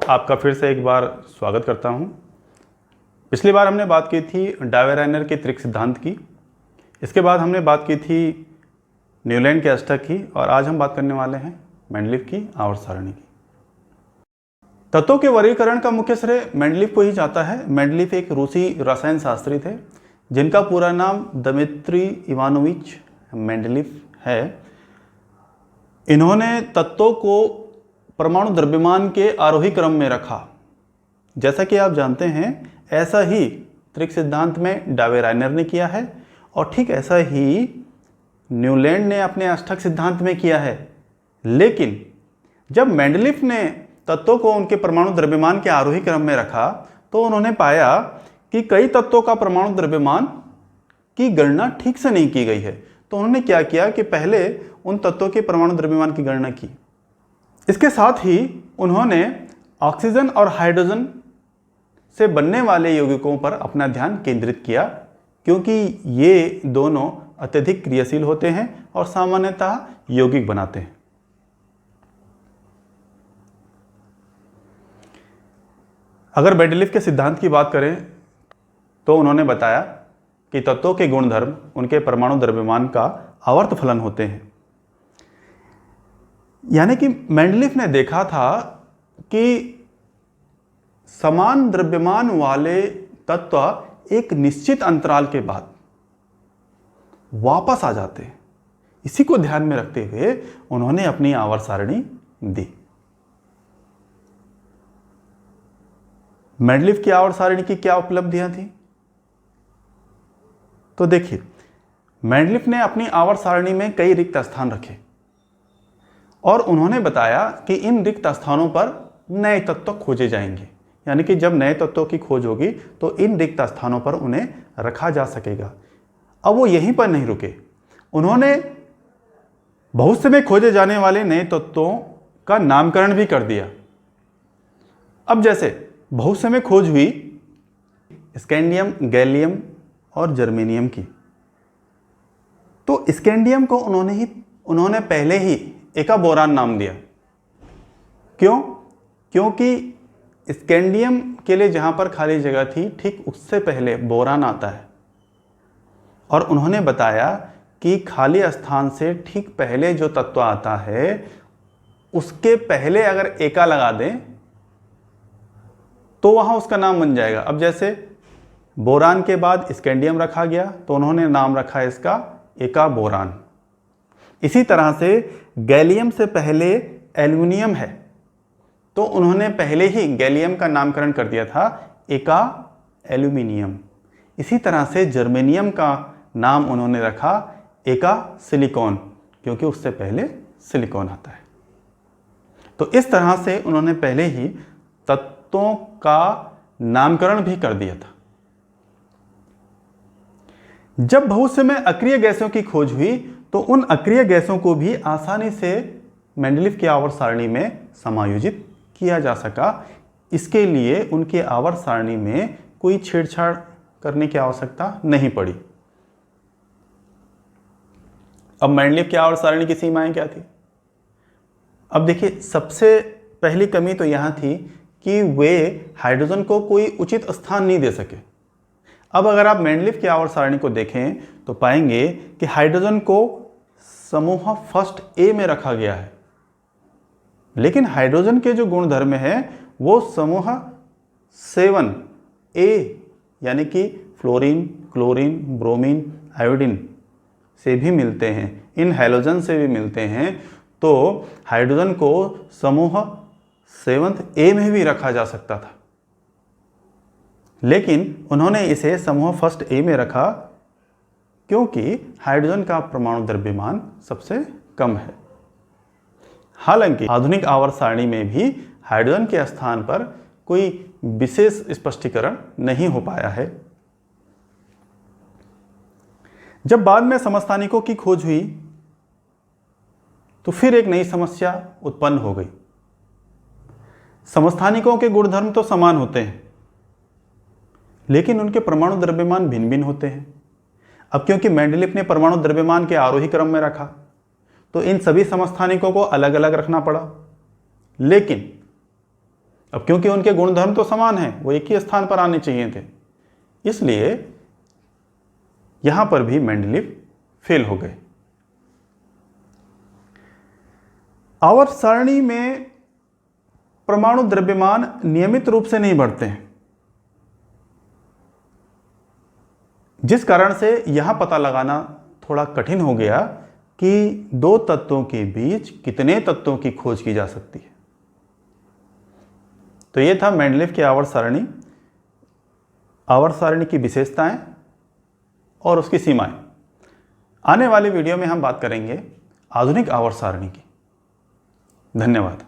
आपका फिर से एक बार स्वागत करता हूं। पिछली बार हमने बात की थी डावेराइनर के त्रिक सिद्धांत की। इसके बाद हमने बात की थी न्यूलैंड के अष्टक की और आज हम बात करने वाले हैं मेंडलीव की आवर्त सारणी की। तत्वों के वर्गीकरण का मुख्य श्रेय मेंडलीव को ही जाता है। मेंडलीव एक रूसी रसायन शास्त्री थे जिनका पूरा नाम दमित्री इवानोविच मेंडलीव है। इन्होंने तत्वों को परमाणु द्रव्यमान के आरोही क्रम में रखा। जैसा कि आप जानते हैं ऐसा ही त्रिक सिद्धांत में डावेराइनर ने किया है और ठीक ऐसा ही न्यूलैंड ने अपने अष्टक सिद्धांत में किया है। लेकिन जब मेंडलीव ने तत्वों को उनके परमाणु द्रव्यमान के आरोही क्रम में रखा तो उन्होंने पाया कि कई तत्वों का परमाणु द्रव्यमान की गणना ठीक से नहीं की गई है। तो उन्होंने क्या किया कि पहले उन तत्वों के परमाणु द्रव्यमान की गणना की। इसके साथ ही उन्होंने ऑक्सीजन और हाइड्रोजन से बनने वाले यौगिकों पर अपना ध्यान केंद्रित किया, क्योंकि ये दोनों अत्यधिक क्रियाशील होते हैं और सामान्यतः यौगिक बनाते हैं। अगर मेंडलीव के सिद्धांत की बात करें तो उन्होंने बताया कि तत्वों के गुणधर्म उनके परमाणु द्रव्यमान का आवर्त फलन होते हैं। यानी कि मेंडलीव ने देखा था कि समान द्रव्यमान वाले तत्व एक निश्चित अंतराल के बाद वापस आ जाते हैं। इसी को ध्यान में रखते हुए उन्होंने अपनी आवर्त सारणी दी। मेंडलीव की आवर्त सारणी की क्या उपलब्धियां थी? तो देखिए, मेंडलीव ने अपनी आवर्त सारणी में कई रिक्त स्थान रखे और उन्होंने बताया कि इन रिक्त स्थानों पर नए तत्व खोजे जाएंगे। यानी कि जब नए तत्वों की खोज होगी तो इन रिक्त स्थानों पर उन्हें रखा जा सकेगा। अब वो यहीं पर नहीं रुके, उन्होंने भविष्य में खोजे जाने वाले नए तत्वों का नामकरण भी कर दिया। अब जैसे भविष्य में खोज हुई स्कैंडियम, गैलियम और जर्मेनियम की, तो स्कैंडियम को उन्होंने पहले ही एका बोरान नाम दिया। क्यों? क्योंकि स्कैंडियम के लिए जहां पर खाली जगह थी ठीक उससे पहले बोरान आता है और उन्होंने बताया कि खाली स्थान से ठीक पहले जो तत्व आता है उसके पहले अगर एका लगा दें तो वहां उसका नाम बन जाएगा। अब जैसे बोरान के बाद स्कैंडियम रखा गया तो उन्होंने नाम रखा इसका एका बोरान। इसी तरह से गैलियम से पहले एल्युमिनियम है तो उन्होंने पहले ही गैलियम का नामकरण कर दिया था एका एल्यूमिनियम। इसी तरह से जर्मेनियम का नाम उन्होंने रखा एका सिलिकॉन, क्योंकि उससे पहले सिलिकॉन आता है। तो इस तरह से उन्होंने पहले ही तत्वों का नामकरण भी कर दिया था। जब भविष्य में अक्रिय गैसों की खोज हुई तो उन अक्रिय गैसों को भी आसानी से मेंडलीव की आवर्त सारणी में समायोजित किया जा सका। इसके लिए उनके आवर्त सारणी में कोई छेड़छाड़ करने की आवश्यकता नहीं पड़ी। अब मेंडलीव की आवर्त सारणी की सीमाएं क्या थी? अब देखिए, सबसे पहली कमी तो यहां थी कि वे हाइड्रोजन को कोई उचित स्थान नहीं दे सके। अब अगर आप मेंडलीव की आवर्त सारणी को देखें तो पाएंगे कि हाइड्रोजन को समूह फर्स्ट ए में रखा गया है, लेकिन हाइड्रोजन के जो गुणधर्म है वो समूह 7A यानी कि फ्लोरीन, क्लोरीन, ब्रोमीन, आयोडीन से भी मिलते हैं, इन हैलोजन से भी मिलते हैं। तो हाइड्रोजन को समूह 7A में भी रखा जा सकता था, लेकिन उन्होंने इसे समूह फर्स्ट ए में रखा क्योंकि हाइड्रोजन का परमाणु द्रव्यमान सबसे कम है। हालांकि आधुनिक आवर्त सारणी में भी हाइड्रोजन के स्थान पर कोई विशेष स्पष्टीकरण नहीं हो पाया है। जब बाद में समस्थानिकों की खोज हुई तो फिर एक नई समस्या उत्पन्न हो गई। समस्थानिकों के गुणधर्म तो समान होते हैं, लेकिन उनके परमाणु द्रव्यमान भिन्न भिन्न होते हैं। अब क्योंकि मेंडलीव ने परमाणु द्रव्यमान के आरोही क्रम में रखा तो इन सभी समस्थानिकों को अलग अलग रखना पड़ा। लेकिन अब क्योंकि उनके गुणधर्म तो समान हैं, वो एक ही स्थान पर आने चाहिए थे, इसलिए यहां पर भी मेंडलीव फेल हो गए। आवर्त सारणी में परमाणु द्रव्यमान नियमित रूप से नहीं बढ़ते हैं, जिस कारण से यहां पता लगाना थोड़ा कठिन हो गया कि दो तत्वों के बीच कितने तत्वों की खोज की जा सकती है। तो यह था मेंडलीव की आवर्त सारणी की विशेषताएं और उसकी सीमाएं। आने वाले वीडियो में हम बात करेंगे आधुनिक आवर्त सारणी की। धन्यवाद।